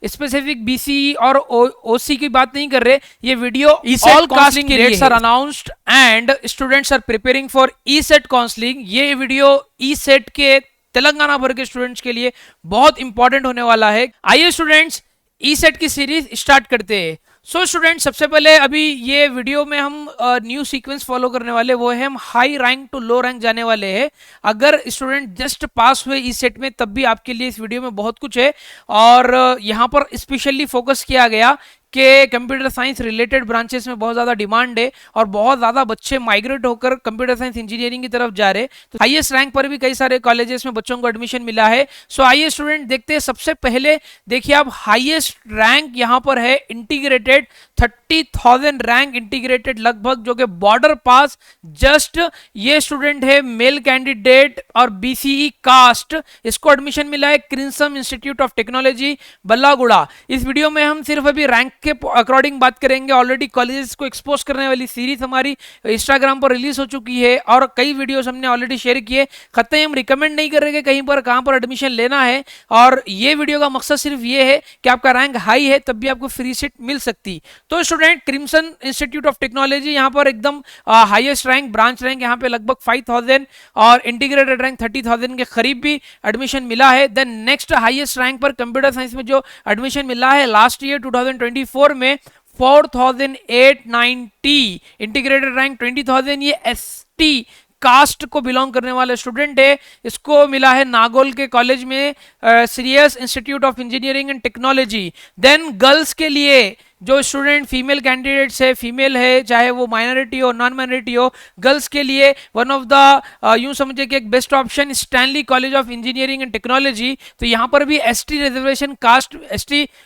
Specific BCE और ओसी की बात नहीं कर रहे, ये video all casting dates are announced and students are preparing for E CET counselling. ये वीडियो ई सेट के तेलंगाना भर के स्टूडेंट्स के लिए बहुत इंपॉर्टेंट होने वाला है। आइए स्टूडेंट्स ई सेट की सीरीज स्टार्ट करते हैं। सो स्टूडेंट, सबसे पहले अभी ये वीडियो में हम न्यू सीक्वेंस फॉलो करने वाले, वो है हम high rank to low rank जाने वाले हैं। अगर स्टूडेंट जस्ट पास हुए इस सेट में तब भी आपके लिए इस वीडियो में बहुत कुछ है। और यहाँ पर स्पेशली फोकस किया गया कि कंप्यूटर साइंस रिलेटेड ब्रांचेस में बहुत ज़्यादा डिमांड है और बहुत ज़्यादा बच्चे माइग्रेट होकर कंप्यूटर साइंस इंजीनियरिंग की तरफ जा रहे हैं। तो हाईएस्ट रैंक पर भी कई सारे कॉलेजेस में बच्चों को एडमिशन मिला है। सो आइए स्टूडेंट देखते हैं। सबसे पहले देखिए आप, हाईएस्ट रैंक यहाँ पर है इंटीग्रेटेड 30,000 रैंक इंटीग्रेटेड लगभग, जो कि बॉर्डर पास। जस्ट ये स्टूडेंट है मेल कैंडिडेट और बीसीई कास्ट, इसको एडमिशन मिला है क्रिंसम इंस्टीट्यूट ऑफ टेक्नोलॉजी बल्लागुड़ा। इस वीडियो में हम सिर्फ अभी रैंक के अकॉर्डिंग बात करेंगे। ऑलरेडी कॉलेजेस को एक्सपोज करने वाली सीरीज हमारी इंस्टाग्राम पर रिलीज हो चुकी है और कई वीडियोस हमने ऑलरेडी शेयर किए। कतई हम रिकमेंड नहीं करेंगे कहीं पर कहां पर एडमिशन लेना है, और ये वीडियो का मकसद सिर्फ ये है कि आपका रैंक हाई है तब भी आपको फ्री सीट मिल सकती। तो student, crimson institute of technology यहाँ पर एकदम हाईएस्ट रैंक, ब्रांच रैंक यहाँ पे लगभग 5,000 और इंटीग्रेटेड रैंक 30,000 के करीब भी एडमिशन मिला है। देन नेक्स्ट हाईएस्ट रैंक पर कंप्यूटर साइंस में जो एडमिशन मिला है लास्ट ईयर 2024 में 4,890, इंटीग्रेटेड रैंक 20,000। ये एसटी कास्ट को बिलोंग करने वाले स्टूडेंट है, इसको मिला है नागौल के कॉलेज में Sreyas institute of engineering and technology. Then girls के लिए जो स्टूडेंट फीमेल कैंडिडेट्स है, फीमेल है चाहे वो माइनॉरिटी हो नॉन माइनॉरिटी हो, गर्ल्स के लिए वन ऑफ द यूं समझिए कि एक best option Stanley college of engineering and technology. तो यहाँ पर भी ST reservation caste,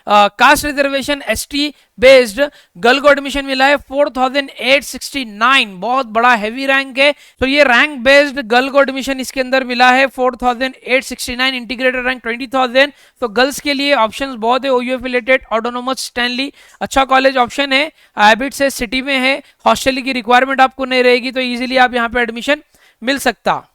caste reservation ST based girl को एडमिशन मिला है 4,869, बहुत बड़ा हैवी रैंक है। तो ये रैंक बेस्ड गर्ल को एडमिशन इसके अंदर मिला है 4,869, इंटीग्रेटेड रैंक 20,000। तो गर्ल्स के लिए ऑप्शंस बहुत है। ओयू एफिलिएटेड ऑटोनोमस स्टैनली अच्छा कॉलेज ऑप्शन है, हैबिट से सिटी में है, हॉस्टल की रिक्वायरमेंट आपको नहीं रहेगी, तो इजीली आप यहाँ पे एडमिशन मिल सकता।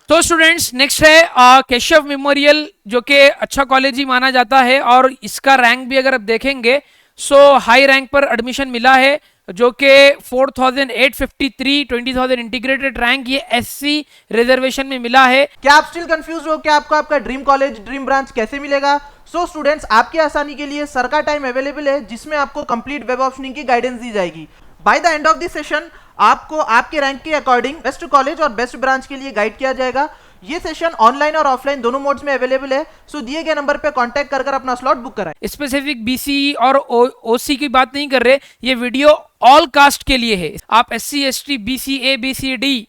तो स्टूडेंट्स, नेक्स्ट है केशव मेमोरियल, जो कि अच्छा कॉलेज ही माना जाता है और इसका रैंक भी अगर आप देखेंगे सो हाई रैंक पर एडमिशन मिला है, जो कि 4,853, 20,000 इंटीग्रेटेड रैंक, ये एससी रिजर्वेशन में मिला है। क्या आप स्टिल कंफ्यूज हो कि आपको आपका ड्रीम कॉलेज, ड्रीम ब्रांच कैसे मिलेगा? सो स्टूडेंट्स, आपकी आसानी के लिए सर का टाइम अवेलेबल है जिसमें आपको कंप्लीट वेब ऑप्शनिंग की गाइडेंस दी जाएगी। By the end of this session आपको आपके रैंक के अकॉर्डिंग बेस्ट कॉलेज और बेस्ट ब्रांच के लिए गाइड किया जाएगा। ये सेशन ऑनलाइन और ऑफलाइन दोनों मोड्स में अवेलेबल है। सो दिए गए नंबर पे कांटेक्ट कर अपना स्लॉट बुक कराएं। स्पेसिफिक बीसीई और ओसी की बात नहीं कर रहे, ये वीडियो ऑल कास्ट के लिए है। आप एससी एसटी बीसीए बीसीडी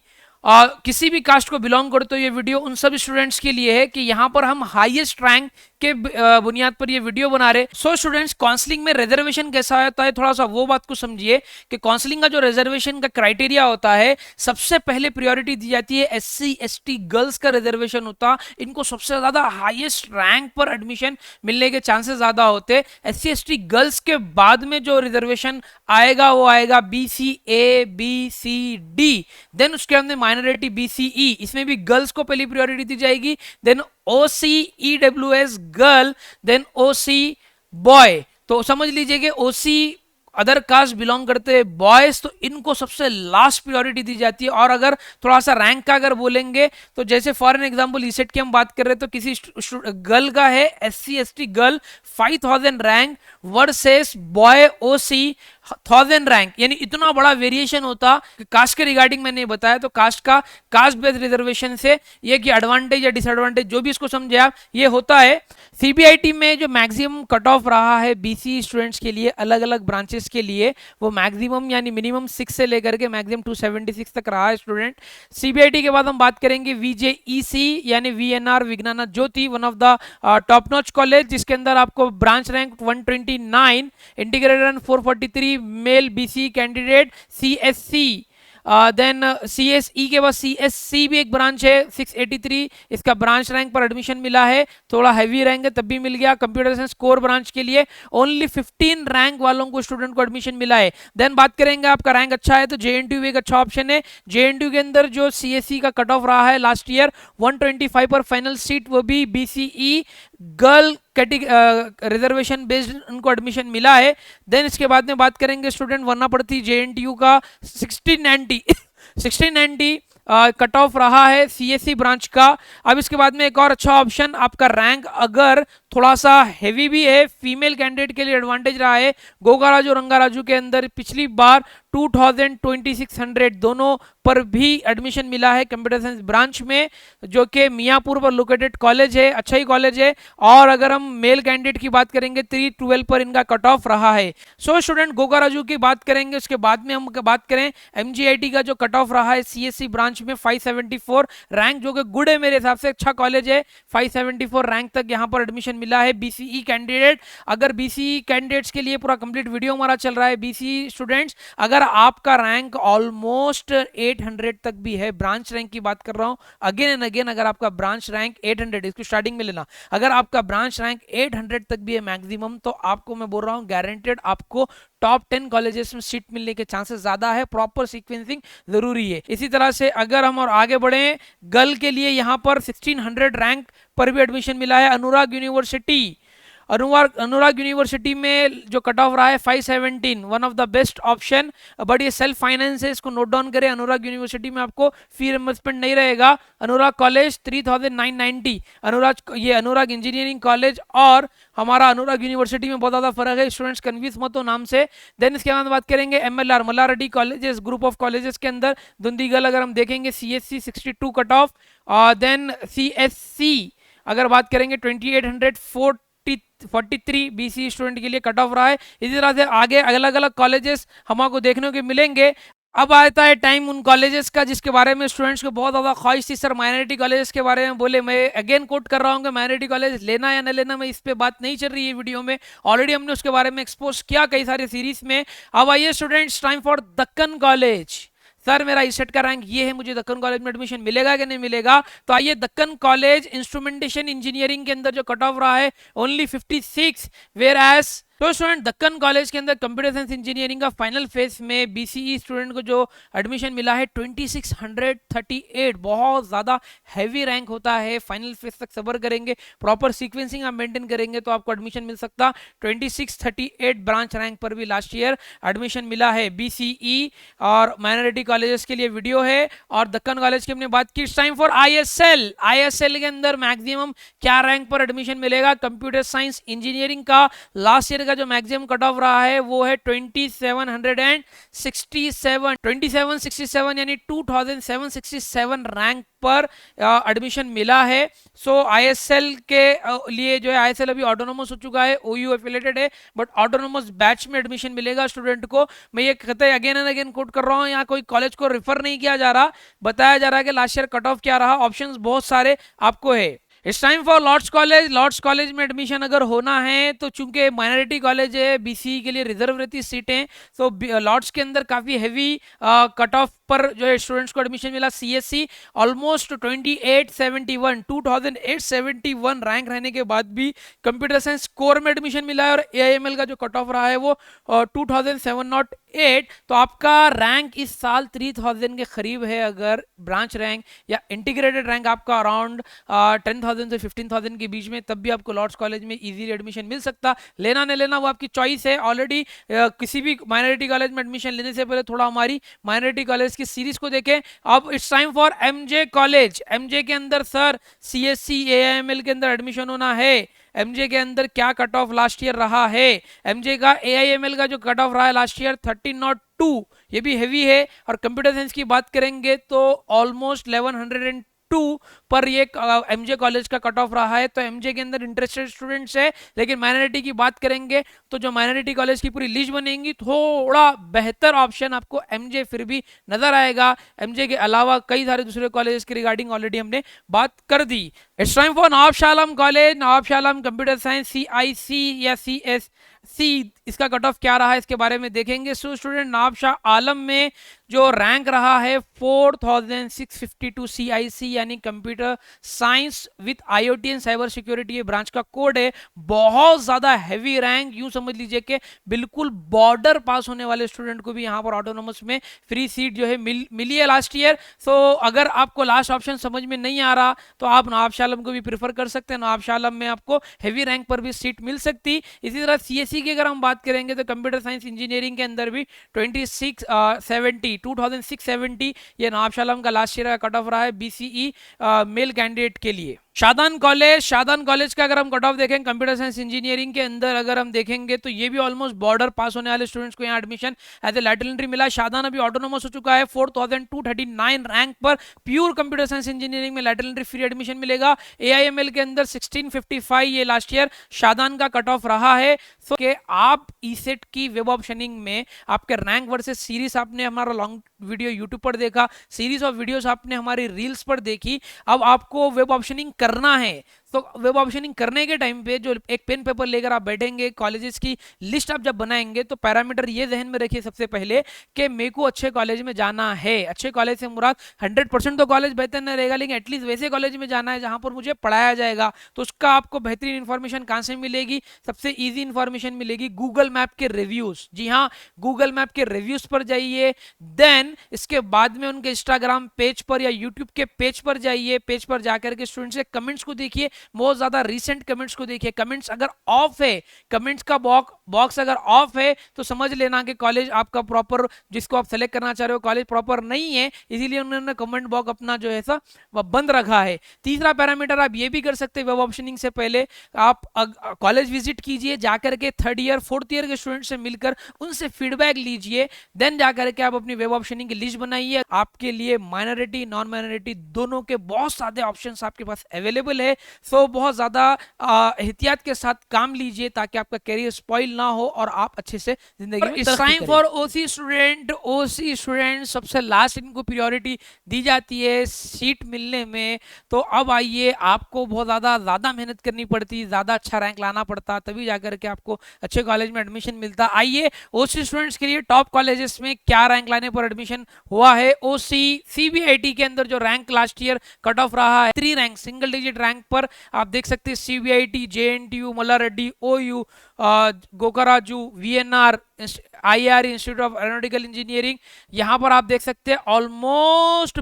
किसी भी कास्ट को बिलोंग करते हो, ये वीडियो उन सब स्टूडेंट्स के लिए है कि यहाँ पर हम हाईएस्ट रैंक के बुनियाद पर ये वीडियो बना रहे। सो स्टूडेंट्स, काउंसलिंग में रिजर्वेशन कैसा होता है, थोड़ा सा वो बात को समझिए कि काउंसलिंग का जो रिजर्वेशन का क्राइटेरिया होता है, सबसे पहले प्रायोरिटी दी जाती है एससी एसटी गर्ल्स का रिजर्वेशन होता, इनको सबसे ज्यादा हाईएस्ट रैंक पर एडमिशन मिलने के चांसेस ज्यादा होते। एससी एसटी गर्ल्स के बाद में जो रिजर्वेशन आएगा वो आएगा बीसीए बीसीडी, देन उसके अंदर माइनॉरिटी बीसीई, इसमें भी गर्ल्स को पहली प्रायोरिटी दी जाएगी, देन ओसी ईडब्ल्यूएस गर्ल, देन ओसी बॉय। तो समझ लीजिए कि ओसी अदर कास्ट बिलोंग करते हैं बॉयज, तो इनको सबसे लास्ट प्रायोरिटी दी जाती है। और अगर थोड़ा सा रैंक का अगर बोलेंगे तो जैसे फॉर एन एग्जांपल ईसेट की हम बात कर रहे हैं, तो किसी गर्ल का है SC ST girl 5,000 rank versus boy OC 1,000 rank, यानी इतना बड़ा वेरिएशन होता। कास्ट के रिगार्डिंग मैंने बताया, तो कास्ट का कास्ट बेस्ड रिजर्वेशन से ये कि एडवांटेज या डिसएडवांटेज जो भी इसको समझे आप, ये होता है। सीबीआईटी में जो मैक्सिमम कट ऑफ रहा है बीसी स्टूडेंट्स के लिए अलग अलग ब्रांचेस के लिए, वो मैक्सिमम यानी मिनिमम 6 से लेकर के मैक्सिमम 276 तक रहा है स्टूडेंट। सीबीआईटी के बाद हम बात करेंगे वीजेईसी यानी VNR Vignana Jyothi, one of the top notch college, जिसके अंदर आपको branch rank 129, integrated rank 443, male BC candidate CSC, then CSE के बाद सीएससी भी एक ब्रांच है 683, इसका ब्रांच रैंक पर एडमिशन मिला है, थोड़ा हैवी रैंक है तब भी मिल गया। कंप्यूटर साइंस कोर ब्रांच के लिए ओनली 15 रैंक वालों को स्टूडेंट को एडमिशन मिला है। देन बात करेंगे आपका रैंक अच्छा है तो जेएनटीयू एक अच्छा ऑप्शन है। जेएनटीयू के अंदर जो सीएससी का कट ऑफ रहा है लास्ट ईयर 125 पर फाइनल सीट, वो भी बीसीई गर्ल रिजर्वेशन बेस्ड उनको एडमिशन मिला है। देन इसके बाद में बात करेंगे स्टूडेंट वरना पड़ती JNTU का 1690 1690 कट ऑफ रहा है CSE ब्रांच का। अब इसके बाद में एक और अच्छा ऑप्शन, आपका रैंक अगर थोड़ा सा हैवी भी है, फीमेल कैंडिडेट के लिए एडवांटेज रहा है। गोगाराजू रंगाराजू के अंदर पिछली बार 2000-2600 दोनों पर भी एडमिशन मिला है कंप्यूटर साइंस ब्रांच में, जो कि मियाँपुर पर लोकेटेड कॉलेज है, अच्छा ही कॉलेज है। और अगर हम मेल कैंडिडेट की बात करेंगे 312 पर इनका कट ऑफ रहा है। सो स्टूडेंट गोगाराजू की बात करेंगे, उसके बाद में हम बात करें MGIT का जो कट ऑफ रहा है CSE ब्रांच में 574 रैंक, जो कि गुड है मेरे हिसाब से, अच्छा कॉलेज है। 574 रैंक तक यहाँ पर एडमिशन मिला है BCE कैंडिडेट। अगर BCE कैंडिडेट्स के लिए पूरा कंप्लीट वीडियो हमारा चल रहा है। BCE स्टूडेंट्स, अगर आपका रैंक ऑलमोस्ट 800 तक भी है, ब्रांच रैंक की बात कर रहा हूं अगेन एंड अगेन, अगर आपका ब्रांच रैंक 800, इसको स्टार्टिंग में लेना, अगर आपका ब्रांच रैंक 800 तक भी है मैक्सिमम, तो आपको मैं बोल रहा हूं गारंटेड आपको टॉप 10 कॉलेजेस में सीट मिलने के चांसेस ज्यादा है। प्रॉपर सीक्वेंसिंग जरूरी है। इसी तरह से अगर हम और आगे बढ़े, गर्ल के लिए यहाँ पर 1600 रैंक पर भी एडमिशन मिला है अनुराग यूनिवर्सिटी। अनुराग यूनिवर्सिटी में जो कट ऑफ रहा है 517, one of the best option, but ये सेल्फ फाइनेंस है, इसको नोट डाउन करें। अनुराग यूनिवर्सिटी में आपको फी रिम्बर्समेंट नहीं रहेगा। अनुराग कॉलेज 3990, अनुराग इंजीनियरिंग कॉलेज और हमारा अनुराग यूनिवर्सिटी में बहुत ज्यादा फर्क है, स्टूडेंट्स कन्फ्यूज मत हो नाम से। देन इसके बाद बात करेंगे MLR Mallareddy colleges, group of colleges के अंदर दुंदीगल अगर हम देखेंगे CSC 62 cut off, then CSC अगर बात करेंगे 2843 BCE स्टूडेंट के लिए कट ऑफ रहा है। इसी तरह से आगे अलग अलग कॉलेजेस हमको देखने को मिलेंगे। अब आता है टाइम उन कॉलेजेस का जिसके बारे में स्टूडेंट्स को बहुत ज्यादा ख्वाहिश थी, सर माइनॉरिटी कॉलेजेस के बारे में बोले। मैं अगेन कोट कर रहा हूँ कि माइनॉरिटी कॉलेज लेना या न लेना, मैं इस पे बात नहीं चल रही है वीडियो में, ऑलरेडी हमने उसके बारे में एक्सपोज किया कई सारे सीरीज में। अब आइए students, time for Deccan college. Sir मेरा इसेट का रैंक ये है, मुझे दक्कन कॉलेज में एडमिशन मिलेगा कि नहीं मिलेगा? तो आइए, दक्कन कॉलेज इंस्ट्रूमेंटेशन इंजीनियरिंग के अंदर जो कट ऑफ रहा है ओनली 56, वेयर एज तो स्टूडेंट दक्कन कॉलेज के अंदर कंप्यूटर साइंस इंजीनियरिंग का फाइनल फेज में BCE स्टूडेंट को जो एडमिशन मिला है 2638, बहुत ज़्यादा हैवी रैंक होता है। फाइनल फेज तक सबर करेंगे, प्रॉपर सीक्वेंसिंग आप मेंटेन करेंगे तो आपको एडमिशन मिल सकता। 2638 ब्रांच रैंक पर भी लास्ट ईयर एडमिशन मिला है BCE। और माइनॉरिटी कॉलेजेस के लिए वीडियो है। और दक्कन कॉलेज की हमने बात की। टाइम फॉर ISL के अंदर मैक्सिमम क्या रैंक पर एडमिशन मिलेगा? कंप्यूटर साइंस इंजीनियरिंग का लास्ट ईयर का जो मैक्सिमम कट ऑफ रहा है वो है 2767 यानी 2767 रैंक पर एडमिशन मिला है। सो ISL के लिए जो है, ISL अभी ऑटोनोमस हो चुका है, OU एफिलेटेड है, बट ऑटोनोमस बैच में एडमिशन मिलेगा स्टूडेंट को। मैं ये कहते अगेन एंड अगेन कोट कर रहा हूँ, यहाँ कोई कॉलेज को रेफर नहीं किया जा रहा, बताया जा रहा है कि लास्ट ईयर कट ऑफ क्या रहा। ऑप्शंस बहुत सारे आपको है। It's time for Lords college. Lords college में एडमिशन अगर होना है तो चूंकि माइनॉरिटी कॉलेज है, BCE के लिए रिजर्व रहती सीटें, तो लॉर्ड्स के अंदर काफी हैवी कट ऑफ पर जो है स्टूडेंट्स को एडमिशन मिला। CSC ऑलमोस्ट 2871 रैंक रहने के बाद भी कंप्यूटर साइंस कोर में एडमिशन मिला है। और AIML का जो कट ऑफ रहा है वो 2708। तो आपका रैंक इस साल 3000 के करीब है। अगर ब्रांच रैंक या इंटीग्रेटेड रैंक आपका अराउंड 10,000 से 15,000 के बीच में, तब भी आपको लॉर्ड्स कॉलेज में इजीली एडमिशन मिल सकता। लेना नहीं लेना वो आपकी चॉइस है। ऑलरेडी किसी भी माइनॉरिटी कॉलेज में एडमिशन लेने से पहले थोड़ा हमारी माइनॉरिटी कॉलेज की सीरीज को देखें। अब it's time for MJ college. MJ के अंदर सर CSC AIML के अंदर एडमिशन होना है। MJ के अंदर क्या कट ऑफ लास्ट ईयर रहा है? MJ का AIML का जो कट ऑफ रहा है लास्ट ईयर 1302, ये भी हैवी है। और कंप्यूटर साइंस की बात करेंगे तो ऑलमोस्ट 1102 पर ये MJ कॉलेज का कट ऑफ रहा है। तो MJ के अंदर इंटरेस्टेड स्टूडेंट्स है। लेकिन माइनॉरिटी की बात करेंगे तो जो माइनॉरिटी कॉलेज की पूरी लिस्ट बनेगी, थोड़ा बेहतर ऑप्शन आपको MJ फिर भी नजर आएगा। MJ के अलावा कई सारे दूसरे कॉलेज के रिगार्डिंग ऑलरेडी हमने बात कर दी। It's time for Nawab Shah Alam college. Nawab Shah Alam computer science CIC या CSC, इसका कट ऑफ क्या रहा है इसके बारे में देखेंगे। सो स्टूडेंट नवाब शाह आलम में जो रैंक रहा है 4652 CIC यानी computer computer science with IoT and cyber security ये ब्रांच का कोड है। बहुत ज्यादा हैवी रैंक, यूं समझ लीजिए कि बिल्कुल बॉर्डर पास होने वाले स्टूडेंट को भी यहाँ पर ऑटोनोमस में फ्री सीट जो है मिली है लास्ट ईयर। सो अगर आपको लास्ट ऑप्शन समझ में नहीं आ रहा तो आप नवाब शालम को भी प्रीफर कर सकते हैं। नवाब शालम में आपको हैवी रैंक पर भी सीट मिल सकती। इसी तरह सीएससी की अगर हम बात करेंगे तो कंप्यूटर साइंस इंजीनियरिंग के अंदर भी 2670 ये नवाब शालम का लास्ट ईयर का कट ऑफ रहा है बीसीई मेल कैंडिडेट के लिए। शादान कॉलेज का अगर हम कट ऑफ देखें कंप्यूटर साइंस इंजीनियरिंग के अंदर अगर हम देखेंगे तो ये भी ऑलमोस्ट बॉर्डर पास होने वाले स्टूडेंट्स को यहाँ admission as a lateral entry मिला। शादान अभी ऑटोनोमस हो चुका है, 4239 रैंक पर प्योर कंप्यूटर साइंस इंजीनियरिंग में लैटरल एंट्री फ्री एडमिशन मिलेगा। एआईएमएल के अंदर 1655 ये लास्ट ईयर शादान का कट ऑफ रहा है। सो कि आप ईसेट की वेब ऑप्शनिंग में आपके रैंक वर्सेस सीरीज आपने हमारा लॉन्ग वीडियो यूट्यूब पर देखा, सीरीज ऑफ वीडियोस आपने हमारी रील्स पर देखी। अब आपको वेब ऑप्शनिंग करना है तो वेब ऑप्शनिंग करने के टाइम पे जो एक पेन पेपर लेकर आप बैठेंगे, कॉलेजेस की लिस्ट आप जब बनाएंगे तो पैरामीटर ये जहन में रखिए सबसे पहले कि मेरे को अच्छे कॉलेज में जाना है। अच्छे कॉलेज से मुराद 100% तो कॉलेज बेहतर नहीं रहेगा, लेकिन एटलीस्ट वैसे कॉलेज में जाना है जहां पर मुझे पढ़ाया जाएगा। तो उसका आपको बेहतरीन इन्फॉर्मेशन कहां से मिलेगी? सबसे ईजी इन्फॉर्मेशन मिलेगी गूगल मैप के रिव्यूज। जी हाँ, गूगल मैप के रिव्यूज पर जाइए, देन इसके बाद में उनके इंस्टाग्राम पेज पर या यूट्यूब के पेज पर जाइए। पेज पर जाकर के स्टूडेंट्स के कमेंट्स को देखिए, बहुत ज्यादा रीसेंट कमेंट्स को देखिए। कमेंट्स अगर ऑफ है, कमेंट्स का बॉक्स अगर ऑफ है तो समझ लेना कि कॉलेज आपका प्रॉपर, जिसको आप सेलेक्ट करना चाह रहे हो, कॉलेज प्रॉपर नहीं है, इसीलिए उन्होंने कमेंट बॉक्स अपना जो है सा वह बंद रखा है। तीसरा पैरामीटर आप ये भी कर सकते हैं, वेब ऑप्शनिंग से पहले आप कॉलेज विजिट कीजिए, जाकर के 3rd ईयर 4th ईयर के स्टूडेंट से मिलकर उनसे फीडबैक लीजिए, देन जाकर के आप अपनी वेब ऑप्शनिंग की लिस्ट बनाइए। आपके लिए माइनॉरिटी नॉन माइनॉरिटी दोनों के बहुत सारे ऑप्शंस आपके पास अवेलेबल है। सो बहुत ज्यादा एहतियात के साथ काम लीजिए ताकि आपका करियर स्पॉइल ना हो और आप अच्छे से जिंदगी में तरक्की करें। फॉर ओसी स्टूडेंट सबसे लास्ट इनको प्रायोरिटी दी जाती है सीट मिलने में। तो अब आइए, आपको बहुत ज्यादा मेहनत करनी पड़ती, ज्यादा अच्छा रैंक लाना पड़ता, तभी जाकर के आपको अच्छे कॉलेज में एडमिशन मिलता। आइए ओसी स्टूडेंट्स के लिए टॉप कॉलेजेस में क्या रैंक लाने पर एडमिशन हुआ है। ओसी सीबीआईटी के अंदर जो rank last year cut off रहा है 3 रैंक सिंगल डिजिट रैंक पर आप देख सकते हैं, CBIT, JNTU, Mallareddy, OU, Gokaraju, VNR, IR institute of aeronautical engineering, यहां पर आप देख सकते हैं ऑलमोस्ट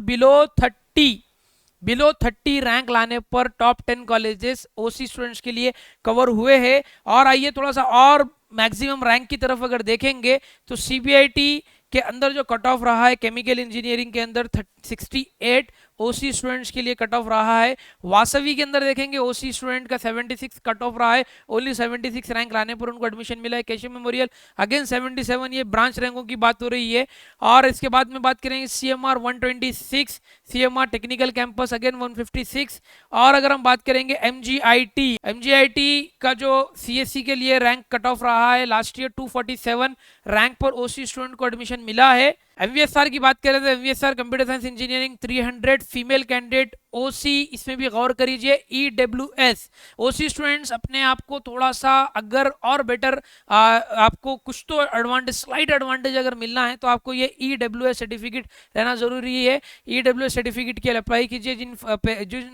बिलो 30 रैंक लाने पर टॉप 10 कॉलेजेस ओसी स्टूडेंट्स के लिए कवर हुए हैं। और आइए थोड़ा सा और मैक्सिमम रैंक की तरफ अगर देखेंगे तो सीबीआईटी के अंदर जो कट ऑफ रहा है केमिकल इंजीनियरिंग के अंदर 68 ओसी स्टूडेंट्स के लिए कट ऑफ रहा है। वासवी के अंदर देखेंगे ओसी स्टूडेंट का 76 कट ऑफ रहा है, ओनली 76 रैंक लाने पर उनको एडमिशन मिला है। केशव मेमोरियल अगेन 77, ये ब्रांच रैंकों की बात हो रही है। और इसके बाद में बात करेंगे CMR 126, CMR technical campus again 156। और अगर हम बात करेंगे एमजीआईटी का जो सीएससी के लिए रैंक कट ऑफ रहा है लास्ट ईयर 247 रैंक पर ओसी स्टूडेंट को एडमिशन मिला है। एमवीएसआर की बात करें तो MVSR computer science engineering 300 female candidate OC, इसमें भी गौर करिए। ईडब्ल्यूएस ओसी स्टूडेंट्स अपने आप को थोड़ा सा अगर और बेटर आपको कुछ तो एडवांटेज, स्लाइट एडवांटेज अगर मिलना है तो आपको ये ईडब्ल्यूएस सर्टिफिकेट रहना जरूरी है। ईडब्ल्यूएस सर्टिफिकेट के लिए अप्लाई कीजिए। जिन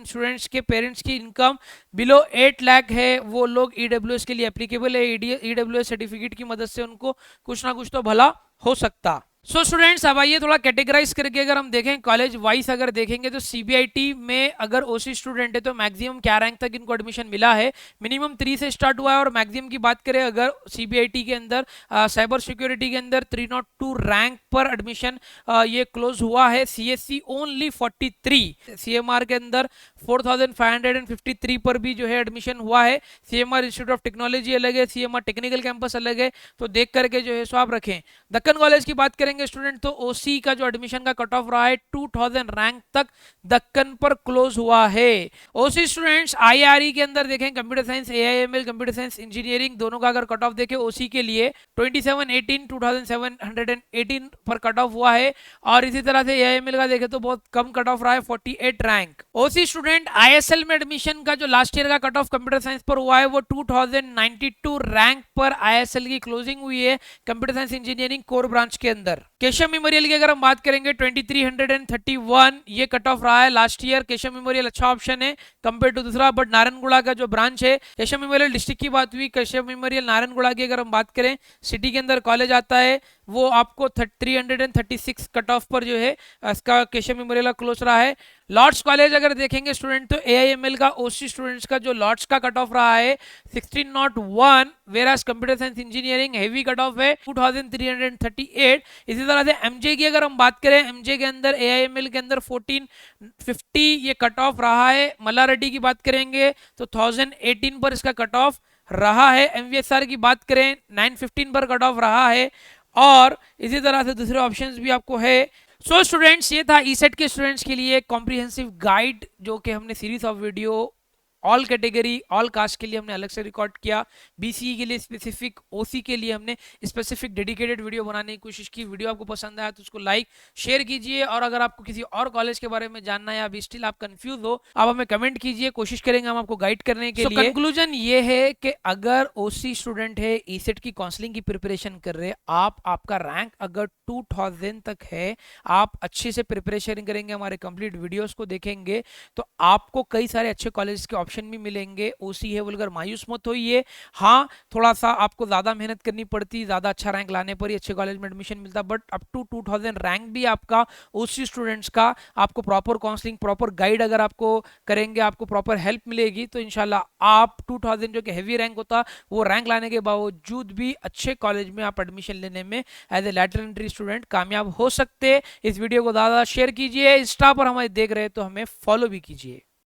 स्टूडेंट्स के पेरेंट्स की इनकम बिलो 8 लाख है वो लोग ईडब्ल्यूएस के लिए एप्लीकेबल है। ईडब्ल्यूएस सर्टिफिकेट की मदद से उनको कुछ ना कुछ तो भला हो सकता। सो स्टूडेंट्स अब आइए थोड़ा कैटेगराइज करके अगर हम देखें कॉलेज वाइज अगर देखेंगे तो सीबीआईटी में अगर ओसी स्टूडेंट है तो मैक्सिमम क्या रैंक तक इनको एडमिशन मिला है, मिनिमम 3 से स्टार्ट हुआ है। और मैक्सिमम की बात करें अगर सीबीआईटी के अंदर साइबर सिक्योरिटी के अंदर 302 रैंक पर एडमिशन ये क्लोज हुआ है। सीएससी ओनली 43, सीएमआर के अंदर 4553 पर भी जो है एडमिशन हुआ है। सीएमआर इंस्टीट्यूट ऑफ टेक्नोलॉजी अलग है, सीएमआर टेक्निकल कैंपस अलग है, तो देख करके जो है सो आप रखें। दक्कन कॉलेज की बात करेंगे स्टूडेंट तो ओसी का जो एडमिशन का कट ऑफ रहा है 2000 रैंक तक दक्कन पर क्लोज हुआ है। ओसी स्टूडेंट्स आईआरई के अंदर देखें computer science, AIML, computer science engineering दोनों का अगर कट ऑफ देखें ओसी के लिए 2718 पर कट ऑफ हुआ है। और इसी तरह से एआईएमएल का देखें तो बहुत कम कट ऑफ रहा है 48 रैंक। ओसी स्टूडेंट आईएसएल में एडमिशन का जो लास्ट ईयर का कट ऑफ कंप्यूटर साइंस पर हुआ है वो 2092 रैंक पर आईएसएल की क्लोजिंग हुई है computer science engineering core branch के अंदर। अंदर। केशव मेमोरियल की अगर हम बात करेंगे 2331 ये कट ऑफ रहा है लास्ट ईयर। केशव मेमोरियल अच्छा ऑप्शन है कंपेयर टू दूसरा, बट नारायणगुड़ा का जो ब्रांच है, केशव मेमोरियल डिस्ट्रिक्ट की बात हुई, केशव मेमोरियल नारायणगुड़ा की अगर हम बात करें सिटी के अंदर कॉलेज आता है, वो आपको 336 कट ऑफ पर जो है इसका केशव मेमोरियल का क्लोज रहा है। लॉर्ड्स कॉलेज अगर देखेंगे स्टूडेंट तो AIML का ओसी स्टूडेंट्स का जो लॉर्ड्स का कट ऑफ रहा है 1601, whereas computer science engineering heavy cut off है 2338। इसी तरह से MJ की अगर हम बात करें, MJ के अंदर AIML के अंदर 1450 ये कट ऑफ रहा है। मल्ला रेड्डी की बात करेंगे तो 1018 पर इसका कट ऑफ रहा है। MVSR की बात करें 915 पर कट ऑफ रहा है, और इसी तरह से दूसरे ऑप्शंस भी आपको है। सो स्टूडेंट्स, ये था ईसेट के स्टूडेंट्स के लिए कॉम्प्रिहेंसिव गाइड, जो कि हमने series of video all category all cast के लिए हमने अलग से रिकॉर्ड किया, BCE के लिए स्पेसिफिक, OC के लिए हमने स्पेसिफिक डेडिकेटेड वीडियो बनाने की कोशिश की। वीडियो आपको पसंद आया तो उसको लाइक शेयर कीजिए, और अगर आपको किसी और कॉलेज के बारे में जानना है या अभी स्टिल आप कंफ्यूज हो, आप हमें कमेंट कीजिए, कोशिश करेंगे हम आपको गाइड करने के लिए। कंक्लूजन ये है कि अगर OC स्टूडेंट है, ईसेट की काउंसलिंग की प्रिपरेशन कर रहे, आपका रैंक अगर 2000 तक है, आप अच्छे से प्रिपरेशन करेंगे, हमारे कंप्लीट वीडियोस को देखेंगे, तो आपको कई सारे अच्छे कॉलेज के ऑप्शन भी मिलेंगे। OC है बोलकर मायूस मत होइए। हाँ, थोड़ा सा आपको ज्यादा मेहनत करनी पड़ती, ज्यादा अच्छा रैंक लाने पर ही अच्छे कॉलेज में एडमिशन मिलता, बट अप टू 2000 रैंक भी आपका OC स्टूडेंट्स का, आपको प्रॉपर काउंसलिंग, प्रॉपर गाइड अगर आपको करेंगे, आपको प्रॉपर हेल्प मिलेगी, तो इंशाल्लाह आप 2000 जो कि हैवी रैंक होता, वो रैंक लाने के बावजूद भी अच्छे कॉलेज में आप एडमिशन लेने में as a lateral entry student कामयाब हो सकते। इस वीडियो को ज्यादा शेयर कीजिए, इंस्टा पर हमारे देख रहे तो हमें फॉलो भी कीजिए।